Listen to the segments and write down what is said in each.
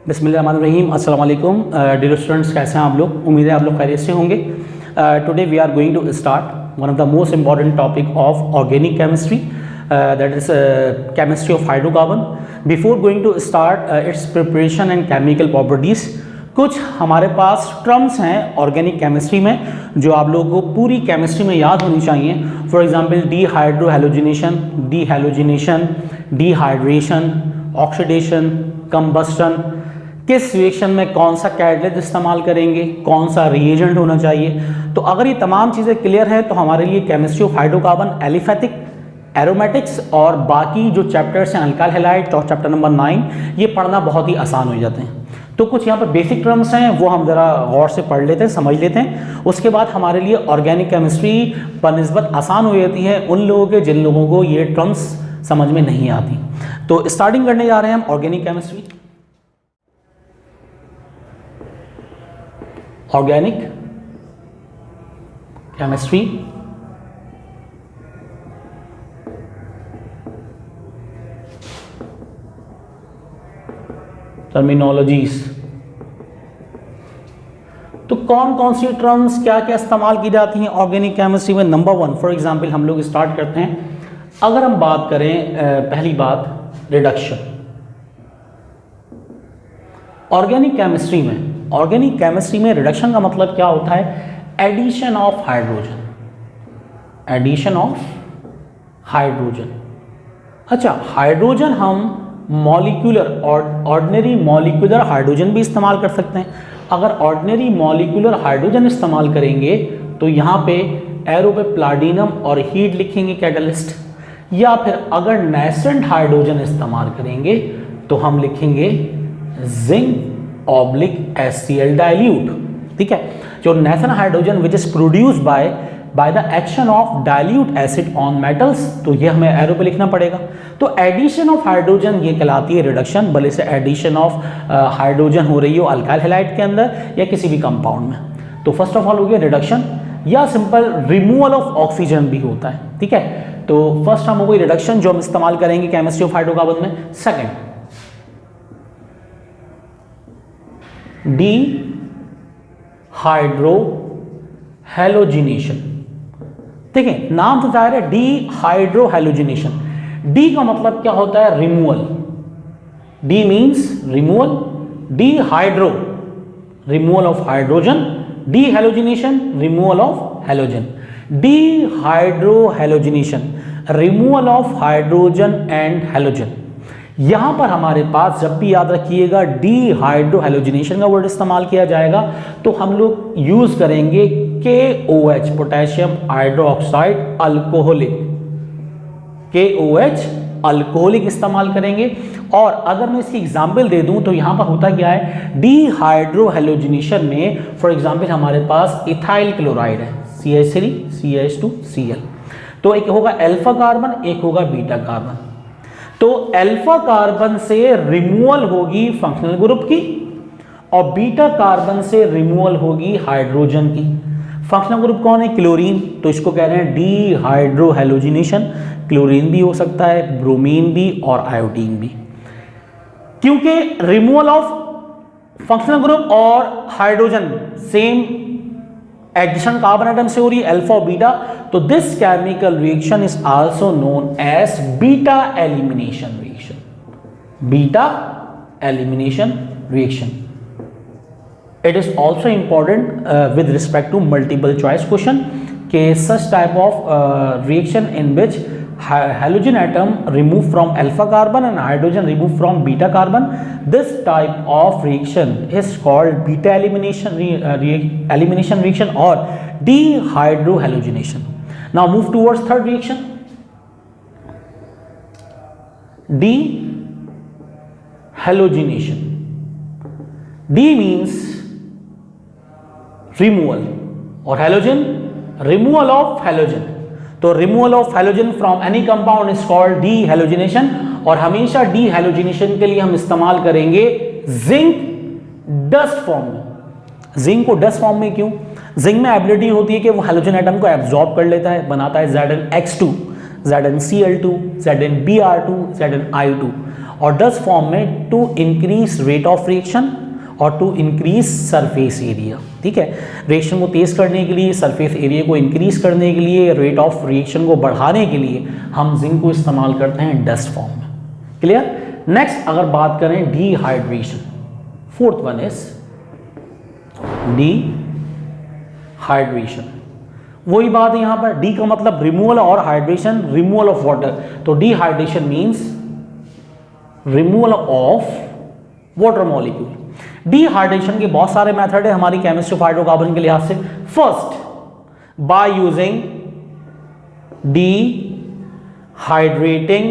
बिस्मिल्लाहिर्रहमानिर्रहीम। अस्सलाम वालेकुम डियर स्टूडेंट्स, कैसे हैं आप लोग? उम्मीद है आप लोग खैरियत से होंगे। Today we are going to start one of the most important topic of organic chemistry, that is chemistry of hydrocarbon. Before going to start its preparation and chemical properties, कुछ हमारे पास टर्म्स हैं ऑर्गेनिक केमिस्ट्री में जो आप लोगों को पूरी केमिस्ट्री में याद होनी चाहिए। For example dehydrohalogenation, dehalogenation, dehydration, oxidation, combustion, किस रिएक्शन में कौन सा कैटलिस्ट इस्तेमाल करेंगे, कौन सा रिएजेंट होना चाहिए। तो अगर ये तमाम चीज़ें क्लियर हैं तो हमारे लिए chemistry of hydrocarbon, aliphatic, aromatics और बाकी जो चैप्टर्स हैं अल्काइल हैलाइड और चैप्टर नंबर 9, ये पढ़ना बहुत ही आसान हो जाते हैं। तो कुछ यहाँ पर बेसिक टर्म्स हैं वो हम ज़रा गौर से पढ़ लेते हैं, समझ लेते हैं। उसके बाद हमारे लिए ऑर्गेनिक केमिस्ट्री बनिस्बत आसान हो जाती है उन लोगों के जिन लोगों को ये टर्म्स समझ में नहीं आती। तो स्टार्टिंग करने जा रहे हैं हम organic chemistry. Organic chemistry terminologies. तो कौन कौन सी टर्म्स क्या क्या इस्तेमाल की जाती हैं ऑर्गेनिक केमिस्ट्री में। नंबर 1 फॉर एग्जांपल हम लोग स्टार्ट करते हैं। अगर हम बात करें पहली बात रिडक्शन। ऑर्गेनिक केमिस्ट्री में रिडक्शन का मतलब क्या होता है? Addition of hydrogen, addition of hydrogen. अच्छा, हाइड्रोजन हम मॉलिक्यूलर ऑर्डिनरी मॉलिक्यूलर हाइड्रोजन भी इस्तेमाल कर सकते हैं। अगर ऑर्डिनरी मॉलिक्यूलर हाइड्रोजन इस्तेमाल करेंगे तो यहाँ पे एरो पे प्लाटिनम और हीट लिखेंगे कैटलिस्ट, या फिर अगर नेसेंट हाइड्रोजन इस्तेमाल करेंगे तो हम लिखेंगे जिंक ऑब्लिक HCl डाइल्यूट। ठीक है, जो nascent hydrogen which is produced by the action of dilute acid on metals, तो ये हमें एरो पे लिखना पड़ेगा। तो एडिशन ऑफ हाइड्रोजन ये कहलाती है रिडक्शन, भले से एडिशन ऑफ हाइड्रोजन हो रही हो अल्काइल हैलाइड के अंदर या किसी भी कंपाउंड में। तो फर्स्ट ऑफ ऑल हो गया रिडक्शन, या सिंपल रिमूवल ऑफ ऑक्सीजन भी होता है। ठीक है, तो फर्स्ट हम हो गई रिडक्शन जो हम इस्तेमाल करेंगे केमिस्ट्री ऑफ हाइड्रोकार्बन में। सेकेंड डीहाइड्रोहैलोजिनेशन। ठीक है, नाम तो जाहिर है डीहाइड्रोहैलोजिनेशन। डी का मतलब क्या होता है? Removal. D means removal, dehydro removal of hydrogen, dehalogenation removal of halogen. Dehydrohalogenation removal of hydrogen and halogen. यहां पर हमारे पास जब भी याद रखिएगा डीहाइड्रोहैलोजिनेशन का वर्ड इस्तेमाल किया जाएगा तो हम लोग यूज करेंगे KOH, potassium hydroxide alcoholic, KOH alcoholic इस्तेमाल करेंगे। और अगर मैं इसकी एग्जांपल दे दूं तो यहां पर होता क्या है? डीहाइड्रोहैलोजिनेशन में फॉर एग्जांपल हमारे पास इथाइल क्लोराइड है, CH3 CH2 Cl। तो एक होगा अल्फा कार्बन, एक होगा बीटा कार्बन। तो अल्फा कार्बन से रिमूवल होगी फंक्शनल ग्रुप की और बीटा कार्बन से रिमूवल होगी हाइड्रोजन की। फंक्शनल ग्रुप कौन है? क्लोरीन, तो इसको कह रहे हैं डीहाइड्रोहैलोजिनेशन। क्लोरीन भी हो सकता है, ब्रोमीन भी और आयोडीन भी। क्योंकि रिमूवल ऑफ फंक्शनल ग्रुप और hydrogen same addition carbon atom से हो रही है, अल्फा और बीटा, तो this chemical reaction is also known as beta elimination reaction. Beta elimination reaction. It is also important with respect to multiple choice question के such type of reaction in which halogen atom remove from alpha carbon and hydrogen remove from beta carbon. This type of reaction is called beta elimination reaction or dehydrohalogenation. Now move towards third reaction, dehalogenation. D means removal और halogen removal of halogen. तो removal of halogen from any compound is called dehalogenation. और हमेशा dehalogenation के लिए हम इस्तेमाल करेंगे zinc dust form में। जिंक को डस्ट फॉर्म में क्यों? जिंक में एबिलिटी होती है कि वो हैलोजन एटम को एब्जॉर्ब कर लेता है, बनाता है ZnX2, ZnCl2, ZnBr2, ZnI2। और डस्ट फॉर्म में to increase rate of reaction और टू इंक्रीज सरफेस एरिया। ठीक है, रिएक्शन को तेज करने के लिए, सरफेस एरिया को इंक्रीज करने के लिए, रेट ऑफ रिएक्शन को बढ़ाने के लिए हम जिंक को इस्तेमाल करते हैं डस्ट फॉर्म में। क्लियर। नेक्स्ट अगर बात करें dehydration, fourth one is dehydration. वही बात है यहां पर, डी का मतलब रिमूवल और हाइड्रेशन रिमूवल ऑफ वाटर, तो dehydration means removal of water molecule. Dehydration के बहुत सारे मेथड है हमारी केमिस्ट्री ऑफ हाइड्रोकार्बन के लिहाज से। First, by using dehydrating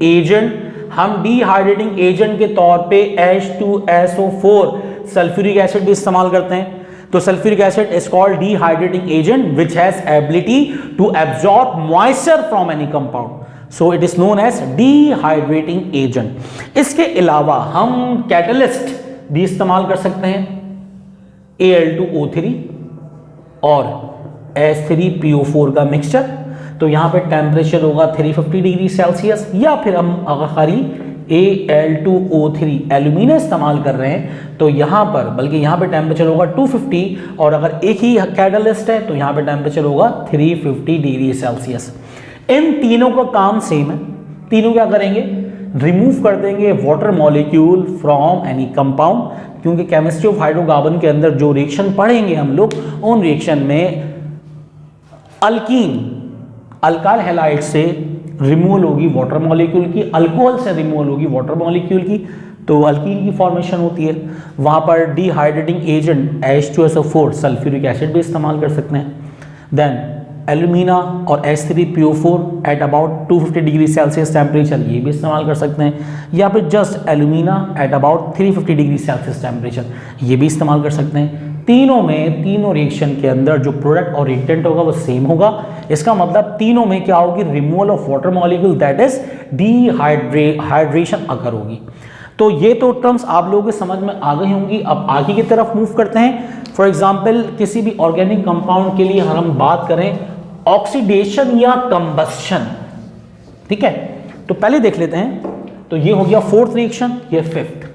agent, हम डिहाइड्रेटिंग एजेंट के तौर पे H2SO4 सल्फ्यूरिक एसिड भी इस्तेमाल करते हैं। तो sulphuric acid is called dehydrating agent which has ability to absorb moisture from any compound, so it is known as dehydrating agent. इसके अलावा हम कैटलिस्ट भी इस्तेमाल कर सकते हैं, Al2O3 और H3PO4 का मिक्सचर। तो यहां पे टेम्परेचर होगा 350 डिग्री सेल्सियस, या फिर हम अगर खाली Al2O3 एल्यूमिना इस्तेमाल कर रहे हैं तो यहां पर, बल्कि यहां पे टेम्परेचर होगा 250, और अगर एक ही कैटलिस्ट है तो यहां पे टेम्परेचर होगा 350 डिग्री सेल्सियस। इन तीनों का काम सेम है। तीनों क्या करेंगे, रिमूव कर देंगे water molecule from any compound, क्योंकि केमिस्ट्री ऑफ हाइड्रोकार्बन के अंदर जो रिएक्शन पढ़ेंगे हम लोग, उन रिएक्शन में अल्कीन, अल्काइल हैलाइड से रिमूवल होगी वाटर मॉलिक्यूल की, अल्कोहल से रिमूवल होगी वाटर मॉलिक्यूल की, तो अल्कीन की फॉर्मेशन होती है। वहां पर dehydrating agent H2SO4 sulphuric acid भी इस्तेमाल कर सकते हैं। देन एल्यूमिना और H3PO4 at about 250 degree Celsius temperature, ये भी इस्तेमाल कर सकते हैं, या फिर just alumina at about 350 degree Celsius temperature, ये भी इस्तेमाल कर सकते हैं। तीनों में, तीनों रिएक्शन के अंदर जो प्रोडक्ट और रिएक्टेंट होगा वो सेम होगा। इसका मतलब तीनों में क्या होगी, removal of water molecule, that is dehydration अगर होगी। तो ये तो टर्म्स आप लोगों के समझ में आ गई होंगी। अब आगे की तरफ मूव करते हैं। फॉर एग्जाम्पल किसी भी ऑर्गेनिक कंपाउंड के लिए हम बात करें ऑक्सीडेशन या कंबस्शन, ठीक है, तो पहले देख लेते हैं। तो ये हो गया फोर्थ रिएक्शन, ये फिफ्थ।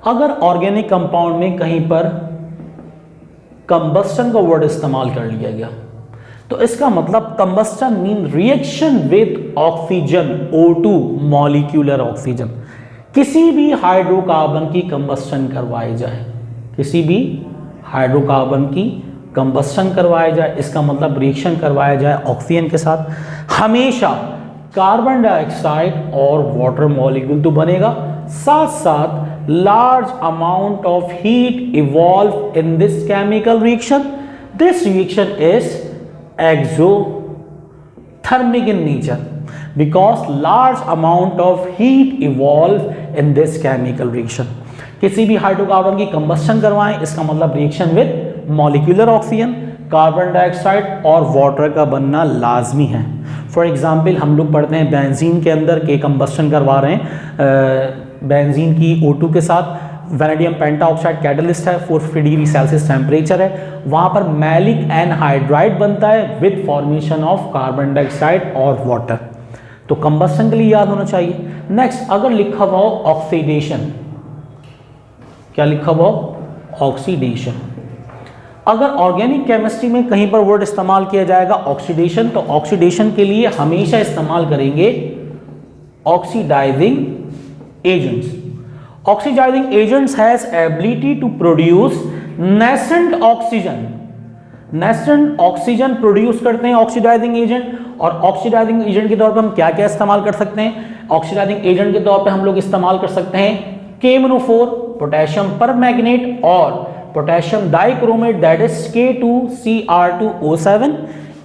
अगर ऑर्गेनिक कंपाउंड में कहीं पर कंबस्टन का वर्ड इस्तेमाल कर लिया गया तो इसका मतलब combustion mean reaction with oxygen, O2 molecular oxygen. किसी भी हाइड्रोकार्बन की कंबस्टन करवाई जाए, किसी भी हाइड्रोकार्बन की कंबस्टन करवाया जाए, इसका मतलब रिएक्शन करवाया जाए ऑक्सीजन के साथ, हमेशा कार्बन डाइऑक्साइड और वाटर मॉलिक्यूल तो बनेगा, साथ साथ large amount of heat evolve in this chemical reaction. This reaction is exothermic in nature because large amount of heat evolve in this chemical reaction. किसी भी हाइड्रोकार्बन की कंबस्टन करवाएं, इसका मतलब reaction with molecular oxygen, carbon dioxide और water का बनना लाजमी है। फॉर एग्जाम्पल हम लोग पढ़ते हैं बेंजीन के अंदर के कंबस्टन करवा रहे हैं बेंजीन की O2 के साथ, वैनेडियम पेंटाऑक्साइड कैटलिस्ट है, 450 डिग्री सेल्सियस टेम्परेचर है, वहां पर मैलिक एनहाइड्राइड बनता है with formation of carbon dioxide और वाटर। तो कंबस्टन के लिए याद होना चाहिए। नेक्स्ट अगर लिखा हुआ हो ऑक्सीडेशन, क्या लिखा हुआ हो, ऑक्सीडेशन। अगर ऑर्गेनिक केमिस्ट्री में कहीं पर वर्ड इस्तेमाल किया जाएगा ऑक्सीडेशन, तो ऑक्सीडेशन के लिए हमेशा इस्तेमाल करेंगे oxidising agents. Oxidizing agents has ability to produce nascent oxygen. Nascent oxygen produce करते हैं ऑक्सीडाइजिंग एजेंट, और ऑक्सीडाइजिंग एजेंट के तौर पे हम क्या क्या इस्तेमाल कर सकते हैं, ऑक्सीडाइजिंग एजेंट के तौर पे हम लोग इस्तेमाल कर सकते हैं KMnO4, पोटेशियम परमैंगनेट और potassium dichromate, that is K2Cr2O7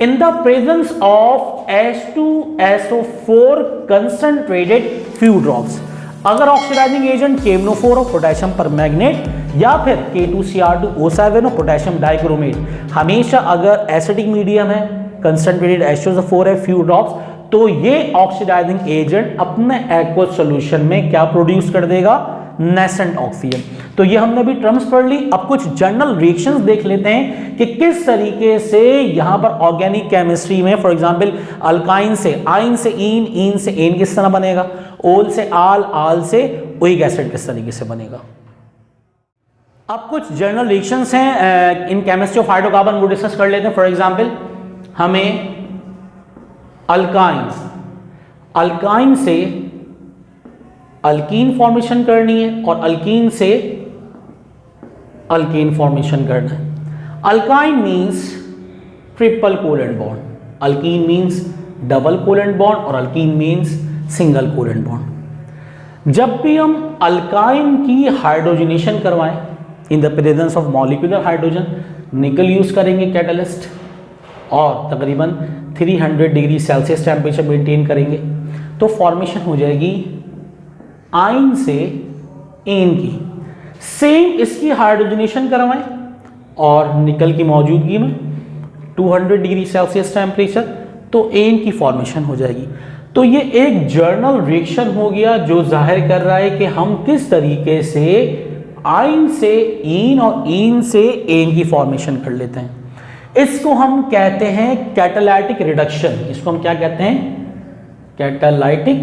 in the presence of H2SO4 concentrated few drops। अगर ऑक्सीडाइजिंग एजेंट KMnO4 और पोटेशियम परमैंगनेट या फिर K2Cr2O7 और पोटेशियम डाइक्रोमेट, हमेशा अगर एसिडिक मीडियम है, कंसंट्रेटेड H2SO4 है, फ्यू ड्रॉप्स, तो ये ऑक्सीडाइजिंग एजेंट अपने एक्वस सॉल्यूशन में क्या प्रोड्यूस कर देगा, नेसेंट ऑक्सीजन। तो ये हमने भी टर्म्स पढ़ ली। अब कुछ जनरल रिएक्शंस देख लेते हैं कि किस तरीके से यहां पर ऑर्गेनिक केमिस्ट्री में, फॉर एग्जांपल अल्काइन से आइन से ईन, ईन से एन किस तरह बनेगा, ओल से आल से ओइक एसिड किस तरीके से बनेगा। अब कुछ जनरल रिएक्शंस हैं इन केमिस्ट्री ऑफ हाइड्रोकार्बन, वो डिस्कस कर लेते हैं। फॉर एग्जांपल हमें अल्काइन से अल्कीन फॉर्मेशन करनी है और अल्कीन से अल्कीन फॉर्मेशन करना है। Alkyne means triple covalent bond, alkene means double covalent bond और alkene means single covalent bond. जब भी हम अल्काइन की हाइड्रोजनेशन करवाएं in the presence of molecular hydrogen, nickel use करेंगे कैटलिस्ट और तकरीबन 300 डिग्री सेल्सियस टेम्परेचर मेंटेन करेंगे, तो फॉर्मेशन हो जाएगी आइन से एन की। सेम इसकी हाइड्रोजनेशन करवाएं और निकल की मौजूदगी में 200 डिग्री सेल्सियस टेम्परेचर, तो एन की फॉर्मेशन हो जाएगी। तो ये एक जर्नल रिएक्शन हो गया जो जाहिर कर रहा है कि हम किस तरीके से आइन से ईन और ईन से एन की फॉर्मेशन कर लेते हैं। इसको हम कहते हैं कैटालाइटिक रिडक्शन। इसको हम क्या कहते हैं? Catalytic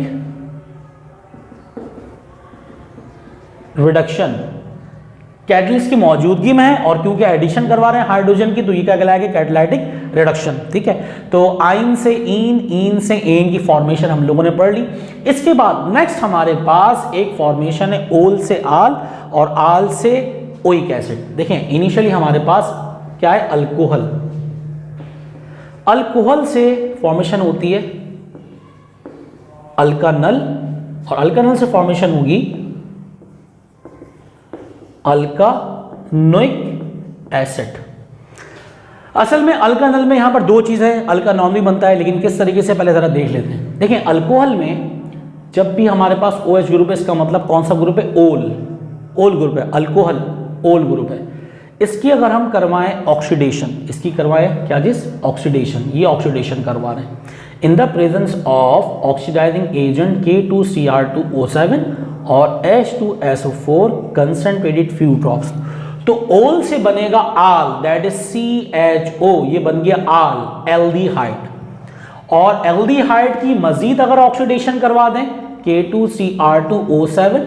reduction. कैटलिस्ट की मौजूदगी में है और क्योंकि एडिशन करवा रहे हैं हाइड्रोजन की, तो ये क्या कहलाएगा? Catalytic reduction. ठीक है, तो आइन से ईन से एन की फॉर्मेशन हम लोगों ने पढ़ ली। इसके बाद नेक्स्ट हमारे पास एक फॉर्मेशन है ओल से आल और आल से ओइक एसिड। देखें इनिशियली हमारे पास क्या है? अल्कोहल। अल्कोहल से फॉर्मेशन होती है अल्कानल और अल्कानल से फॉर्मेशन होगी अल्कानोइक एसिड। असल में अल्कानल में यहां पर दो चीजें हैं, अल्कानॉल भी बनता है, लेकिन किस तरीके से पहले जरा देख लेते हैं। देखें अल्कोहल में जब भी हमारे पास OH ग्रुप है, इसका मतलब कौन सा ग्रुप है? ओल ग्रुप है। अल्कोहल ओल ग्रुप है। इसकी अगर हम करवाएं ऑक्सीडेशन, इसकी करवाएं क्या चीज? ऑक्सीडेशन। ये ऑक्सीडेशन करवा रहे हैं in the presence of oxidising agent K2Cr2O7 और H2SO4 कंसंट्रेटेड फ्यू ड्रॉप्स। तो ओल से बनेगा आल, दैट इज CHO, ये बन गया आल, एल्डिहाइड। और एल्डिहाइड की मजीद अगर ऑक्सीडेशन करवा दें K2Cr2O7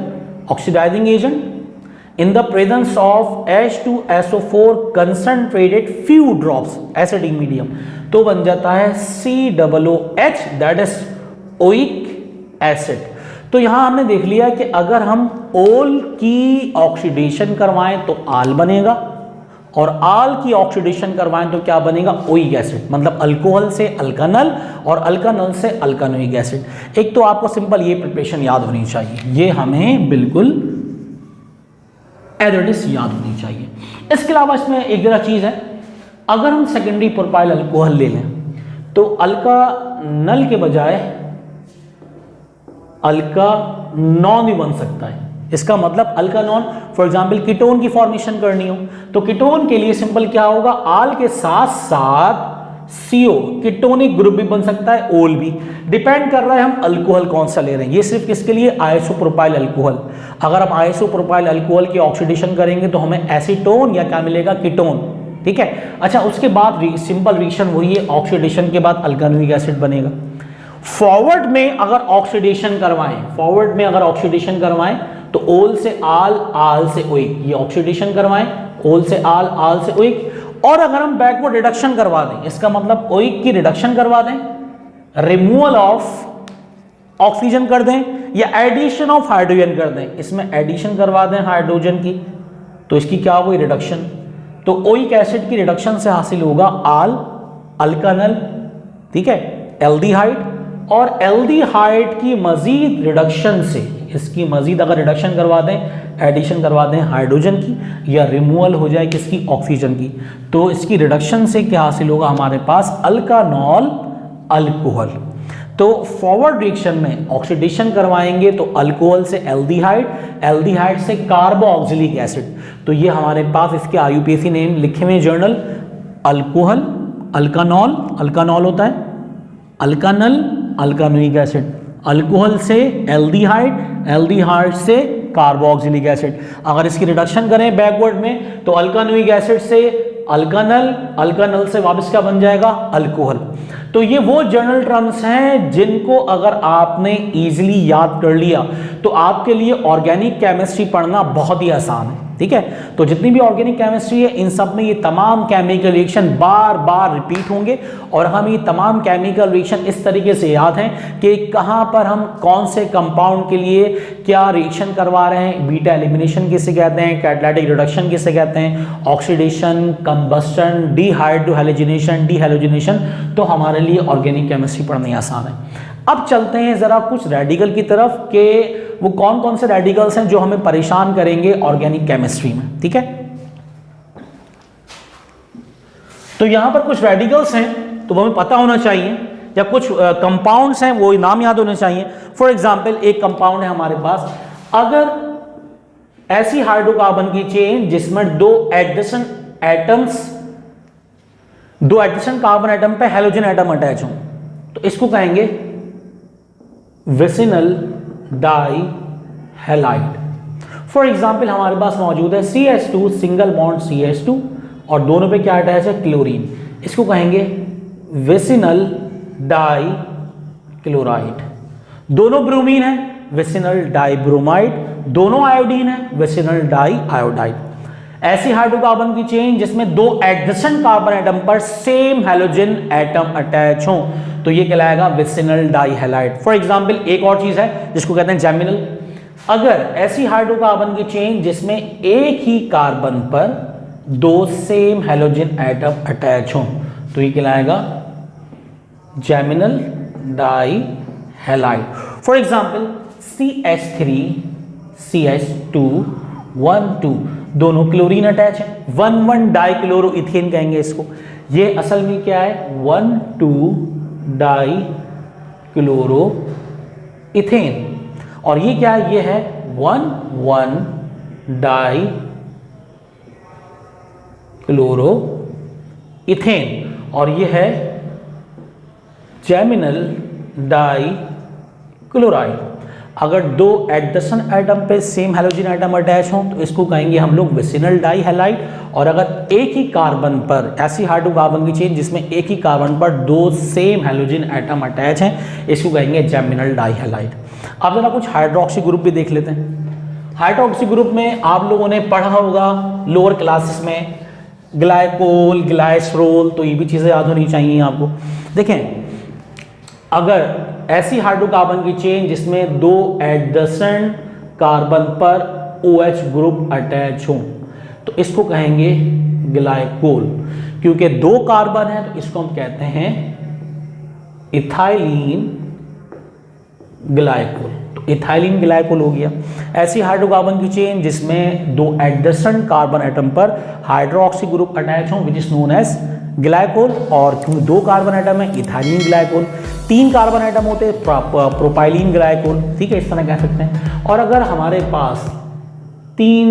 oxidising agent in the presence of H2SO4 concentrated few drops acidic medium, तो बन जाता है COOH, that is oic acid. तो यहां हमने देख लिया कि अगर हम ओल की ऑक्सीडेशन करवाएं तो आल बनेगा और आल की ऑक्सीडेशन करवाएं तो क्या बनेगा? Oic acid. मतलब अल्कोहल से अल्कानल और अल्कानल से अल्कानोइक एसिड। एक तो आपको सिंपल ये प्रिपरेशन याद होनी चाहिए, ये हमें बिल्कुल एडिटिव्स याद होनी चाहिए। इसके अलावा इसमें एक जरा चीज है, अगर हम सेकेंडरी प्रोपाइल अल्कोहल ले लें तो अल्कानल के बजाय अल्कानॉन भी बन सकता है। इसका मतलब अल्कानॉन, फॉर एग्जांपल कीटोन की फॉर्मेशन करनी हो तो कीटोन के लिए सिंपल क्या होगा? आल के साथ साथ CO कीटोनिक ग्रुप भी बन सकता है, ओल भी। डिपेंड कर रहा है हम अल्कोहल कौन सा ले रहे हैं। ये सिर्फ किसके लिए? Isopropyl alcohol. अगर हम आइसोप्रोपाइल अल्कोहल की ऑक्सीडेशन करेंगे तो हमें एसीटोन या क्या मिलेगा? कीटोन। ठीक है, अच्छा उसके बाद सिंपल रिएक्शन वही है, ऑक्सीडेशन के बाद अल्कानोइक एसिड बनेगा। फॉरवर्ड में अगर ऑक्सीडेशन करवाएं, तो ओल से आल से ओइक, ये ऑक्सीडेशन करवाएं, ओल से आल से ओइक। और अगर हम बैकवर्ड रिडक्शन करवा दें, इसका मतलब ओइक की रिडक्शन करवा दें, रिमूवल ऑफ ऑक्सीजन कर दें या एडिशन ऑफ हाइड्रोजन कर दें, इसमें एडिशन करवा दें हाइड्रोजन की, तो इसकी क्या होगी? रिडक्शन। तो ओइक एसिड की रिडक्शन से हासिल होगा आल, अल्कानल, ठीक है, एल्डिहाइड। और एल्डिहाइड की मजीद रिडक्शन से, इसकी मजीद अगर रिडक्शन करवा दें, एडिशन करवा दें हाइड्रोजन की या रिमूवल हो जाए किसकी? ऑक्सीजन की, तो इसकी रिडक्शन से क्या हासिल होगा? हमारे पास अल्कानॉल अल्कोहल। तो फॉरवर्ड रिएक्शन में ऑक्सीडेशन करवाएंगे तो अल्कोहल से एल्डिहाइड, एल्डिहाइड से कार्बोक्सिलिक एसिड। तो ये हमारे पास इसके IUPAC नेम लिखे हुए जर्नल, अल्कोहल, अल्कानॉल, अल्कानॉल होता है, अल्कानल, अल्कानोइक एसिड, अल्कोहल से एल्डिहाइड, एल्डिहाइड से कार्बोक्सिलिक एसिड। अगर इसकी रिडक्शन करें बैकवर्ड में तो अल्कानोइक एसिड से अल्कानल, अल्कानल से वापस क्या बन जाएगा? अल्कोहल। तो ये वो जनरल टर्म्स हैं जिनको अगर आपने इजीली याद कर लिया तो आपके लिए ऑर्गेनिक केमिस्ट्री पढ़ना बहुत ही आसान है। ठीक है, तो जितनी भी ऑर्गेनिक केमिस्ट्री है इन सब में ये तमाम केमिकल रिएक्शन बार बार रिपीट होंगे और हम ये तमाम केमिकल रिएक्शन इस तरीके से याद हैं कि कहां पर हम कौन से कंपाउंड के लिए क्या रिएक्शन करवा रहे हैं। बीटा एलिमिनेशन किसे कहते हैं, कैटालिटिक रिडक्शन किसे कहते हैं, ऑक्सीडेशन, कंबस्टन, डीहाइड्रोहैलोजिनेशन, डीहैलोजिनेशन। तो हमारे लिए ऑर्गेनिक केमिस्ट्री पढ़नी आसान है। अब चलते हैं जरा कुछ रेडिकल की तरफ के वो कौन कौन से रेडिकल्स हैं जो हमें परेशान करेंगे ऑर्गेनिक केमिस्ट्री में। ठीक है, तो यहां पर कुछ रेडिकल्स हैं तो वो हमें पता होना चाहिए, या कुछ कंपाउंड्स हैं वो नाम याद होने चाहिए। फॉर एग्जांपल एक कंपाउंड है हमारे पास, अगर ऐसी हाइड्रोकार्बन की चेन जिसमें दो एडजेसेंट कार्बन एटम पे हेलोजन एटम अटैच हो तो इसको कहेंगे vicinal die halide. For example हमारे पास मौजूद है CH2 सिंगल बॉन्ड CH2 और दोनों पे क्या अटैच है, क्लोरीन। इसको कहेंगे विसिनल डाई क्लोराइड। दोनों ब्रोमीन है, विसिनल डाई ब्रोमाइड। दोनों आयोडीन है, विसिनल डाई आयोडाइड। ऐसी हाइड्रोकार्बन की चेन जिसमें दो एडजेसेंट कार्बन एटम पर सेम हैलोजन एटम अटैच हो तो ये कहलाएगा vicinal die halide. For example एक और चीज है जिसको कहते हैं जैमिनल। अगर ऐसी हाइड्रोकार्बन की चेन जिसमें एक ही कार्बन पर दो सेम हैलोजन एटम अटैच हो तो ये कहलाएगा geminal di halide. For example CH3 CH2 1,2 दोनों क्लोरीन अटैच है, 1,1 डाइक्लोरो इथेन कहेंगे इसको। ये असल में क्या है, 1,2 डाइक्लोरो इथेन। और ये क्या है, ये है 1,1 डाइक्लोरो इथेन और ये है जैमिनल डाइक्लोराइड। अगर दो एडजेसेंट एटम पे सेम हैलोजन एटम अटैच हो तो इसको कहेंगे हम लोग विसिनल डाई हैलाइड। और अगर एक ही कार्बन पर, ऐसी हाइड्रोकार्बन की चेन जिसमें एक ही कार्बन पर दो सेम हैलोजन एटम अटैच हैं, इसको कहेंगे जैमिनल डाई हैलाइड। अब जरा कुछ हाइड्रोक्सी ग्रुप भी देख लेते हैं। हाइड्रोक्सी ग्रुप में आप लोगों ने पढ़ा होगा लोअर क्लासेस में ग्लाइकोल, ग्लाइसरोल, तो ये भी चीजें याद होनी चाहिए आपको। देखें, अगर ऐसी हाइड्रोकार्बन की चेन जिसमें दो एडजेसेंट कार्बन पर OH ग्रुप अटैच हो तो इसको कहेंगे ग्लाइकोल। क्योंकि दो कार्बन है तो इसको हम कहते हैं इथाइलिन ग्लाइकोल। तो इथाइलिन ग्लाइकोल हो गया। ऐसी हाइड्रोकार्बन की चेन जिसमें दो एडजेसेंट कार्बन एटम पर हाइड्रोक्सी ग्रुप अटैच हो which is known as glycol. और क्योंकि दो कार्बन एटम है इथाइलिन ग्लाइकोल, तीन कार्बन एटम होते हैं प्रोपाइलिन ग्लाइकोल। ठीक है, इस तरह कह सकते हैं। और अगर हमारे पास तीन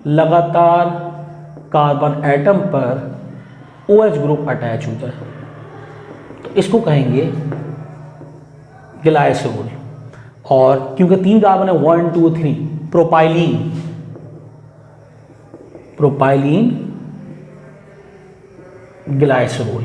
लगातार कार्बन एटम पर OH ग्रुप अटैच होता है तो इसको कहेंगे ग्लाइसरोल। और क्योंकि तीन कार्बन है 1 2 3 प्रोपाइलिन ग्लाइसरोल।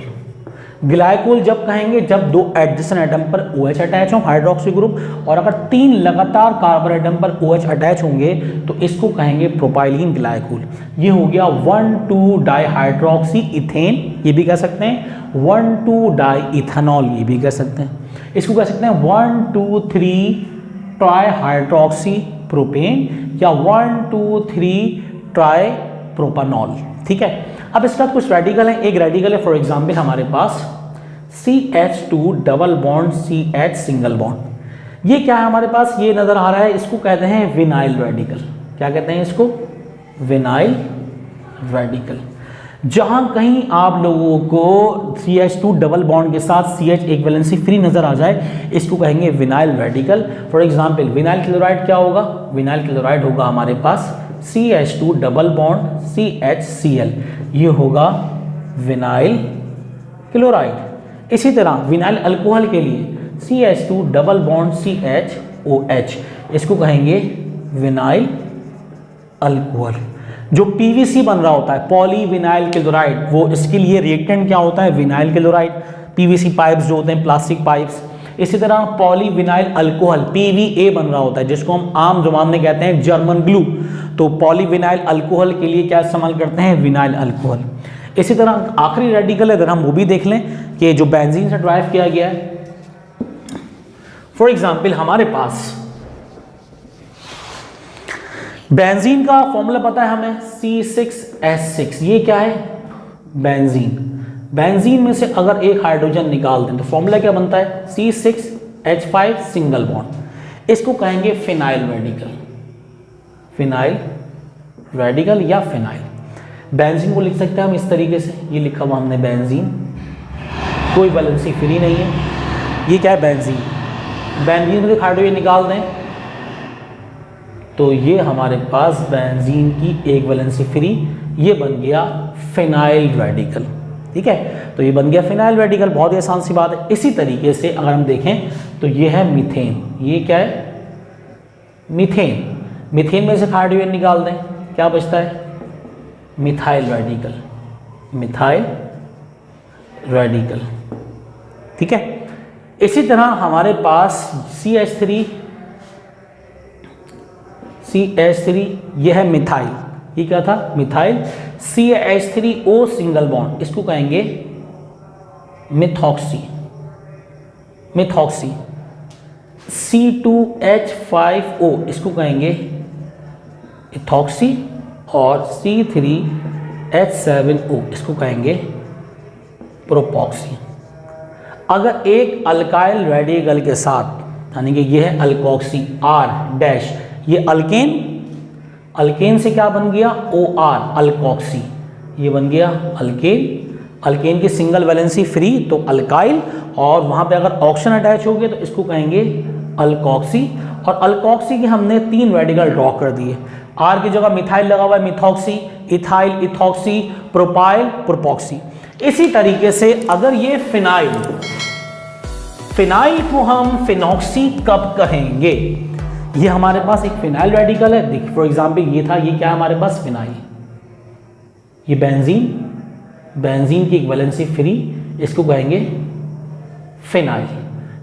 ग्लाइकोल जब कहेंगे जब दो एडजेसेंट एटम पर OH अटैच हो हाइड्रोक्सी ग्रुप, और अगर तीन लगातार कार्बन एटम पर OH अटैच होंगे तो इसको कहेंगे प्रोपाइलिन ग्लाइकोल। ये हो गया 1,2 डाइहाइड्रोक्सी इथेन, ये भी कह सकते हैं 1,2 डाई इथेनॉल, ये भी कह सकते हैं। इसको कह सकते हैं 1 2 3 ट्राईहाइड्रोक्सी प्रोपेन या 1 2 3 ट्राई प्रोपानॉल। ठीक है, अब इसके बाद कुछ रेडिकल है। एक रेडिकल है फॉर एग्जांपल हमारे पास CH2 double bond CH single bond. ये क्या है हमारे पास, ये नजर आ रहा है, इसको कहते हैं विनाइल रेडिकल। क्या कहते हैं इसको, विनाइल रेडिकल। जहां कहीं आप लोगों को CH2 डबल बॉन्ड के साथ CH एक वैलेंसी फ्री नजर आ जाए इसको कहेंगे vinyl radical. For example vinyl chloride क्या होगा, विनाइल क्लोराइड होगा हमारे पास CH2 डबल बॉन्ड CHCl, ये होगा विनाइल क्लोराइड। इसी तरह विनाइल अल्कोहल के लिए CH2 डबल बॉन्ड CHOH, इसको कहेंगे विनाइल अल्कोहल। जो पीवीसी बन रहा होता है पॉलीविनाइल क्लोराइड, वो इसके लिए रिएक्टेंट क्या होता है, विनाइल क्लोराइड। पीवीसी पाइप्स जो होते हैं प्लास्टिक पाइप्स। इसी तरह पॉलीविनाइल अल्कोहल पीवीए बन रहा होता है, जिसको हम आम जुबान में कहते हैं जर्मन ग्लू। तो पॉलीविनाइल अल्कोहल के लिए क्या इस्तेमाल करते हैं, विनाइल अल्कोहल। इसी तरह आखिरी रेडिकल अगर हम वो भी देख लें कि जो बेंजीन से ड्राइव किया गया है, फॉर एग्जाम्पल हमारे पास बेंजीन का फॉर्मूला पता है हमें, C6H6। ये क्या है, बेंजीन। बेंजीन में से अगर एक हाइड्रोजन निकाल दें तो फॉर्मूला क्या बनता है, C6H5 सिंगल बॉन्ड। इसको कहेंगे फिनाइल रेडिकल, फिनाइल रेडिकल या फिनाइल। बेंजीन को लिख सकते हैं हम इस तरीके से, ये लिखा हुआ हमने बेंजीन, कोई वैलेंसी फ्री नहीं है। ये क्या है, बेंजीन। बेंजीन में हाइड्रोजन निकाल दें तो ये हमारे पास बेंजीन की एक वैलेंसी फ्री, ये बन गया फिनाइल रेडिकल। ठीक है, तो ये बन गया फिनाइल रेडिकल, बहुत ही आसान सी बात है। इसी तरीके से अगर हम देखें तो ये है मीथेन। ये क्या है, मीथेन। मीथेन में से हाइड्रोजन निकाल दें, क्या बचता है, मिथाइल रेडिकल, मिथाइल रेडिकल। ठीक है, इसी तरह हमारे पास CH3 यह है मिथाइल, ये क्या था, मिथाइल। CH3O सिंगल बॉन्ड, इसको कहेंगे मिथॉक्सी, मिथॉक्सी। C2H5O इसको कहेंगे इथॉक्सी, और C3H7O इसको कहेंगे प्रोपॉक्सी। अगर एक अल्काइल रेडिकल के साथ, यानी कि ये है अल्कोक्सी R-, ये अल्केन, अल्केन से क्या बन गया, OR अल्कोक्सी, ये बन गया अल्केन। अल्केन की सिंगल वैलेंसी फ्री तो अल्काइल, और वहाँ पे अगर ऑक्सीजन अटैच हो गया तो इसको कहेंगे अल्कोक्सी। और अल्कोक्सी के हमने 3 रेडिकल ड्रॉ कर दिए। R की जगह मिथाइल लगा हुआ है, मिथॉक्सी, इथाइल, इथॉक्सी, प्रोपाइल, प्रोपॉक्सी। इसी तरीके से अगर ये फिनाइल, फिनाइल को हम फिनॉक्सी कब कहेंगे, ये हमारे पास एक फिनाइल रेडिकल है। देखिए फॉर एग्जांपल ये था, ये क्या है हमारे पास, फिनाइल। ये बेंजीन, बेंजीन की एक वैलेंसी फ्री, इसको कहेंगे फिनाइल।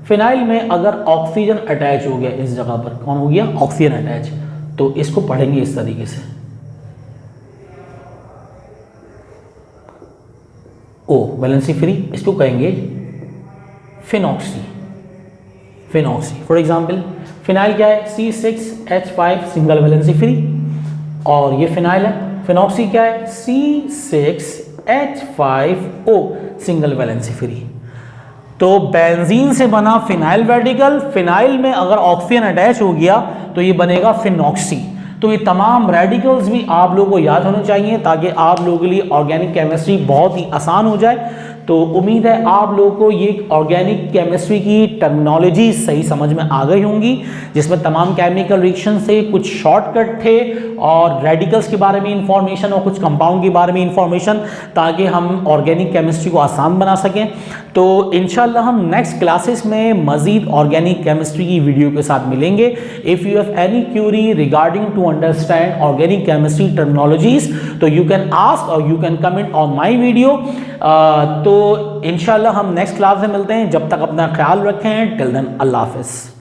फिनाइल में अगर ऑक्सीजन अटैच हो गया इस जगह पर, कौन हो गया, ऑक्सीजन अटैच, तो इसको पढ़ेंगे इस तरीके से, ओ वैलेंसी फ्री, इसको कहेंगे phenoxy, phenoxy. For example phenyl क्या है, C6H5 सिंगल वैलेंसी फ्री, और ये फिनाइल है। फिनॉक्सी क्या है, C6H5O सिंगल वैलेंसी फ्री। तो बेंजीन से बना फिनाइल रेडिकल, फिनाइल में अगर ऑक्सीजन अटैच हो गया तो ये बनेगा फिनॉक्सी। तो ये तमाम रेडिकल्स भी आप लोगों को याद होने चाहिए ताकि आप लोगों के लिए ऑर्गेनिक केमिस्ट्री बहुत ही आसान हो जाए। तो उम्मीद है आप लोगों को ये ऑर्गेनिक केमिस्ट्री की टर्मिनोलॉजी सही समझ में आ गई होंगी, जिसमें तमाम केमिकल रिएक्शन से कुछ शॉर्टकट थे और रेडिकल्स के बारे में इंफॉर्मेशन और कुछ कंपाउंड के बारे में इंफॉर्मेशन, ताकि हम ऑर्गेनिक केमिस्ट्री को आसान बना सकें। तो इंशाल्लाह हम नेक्स्ट क्लासेस में मज़ीद ऑर्गेनिक केमिस्ट्री की वीडियो के साथ मिलेंगे। If you have any query regarding to understand organic chemistry terminologies, तो यू कैन आस्क और you can comment on my video. तो इंशाल्लाह हम नेक्स्ट क्लास में मिलते हैं, जब तक अपना ख्याल रखें। टिल देन अल्लाह हाफिज़।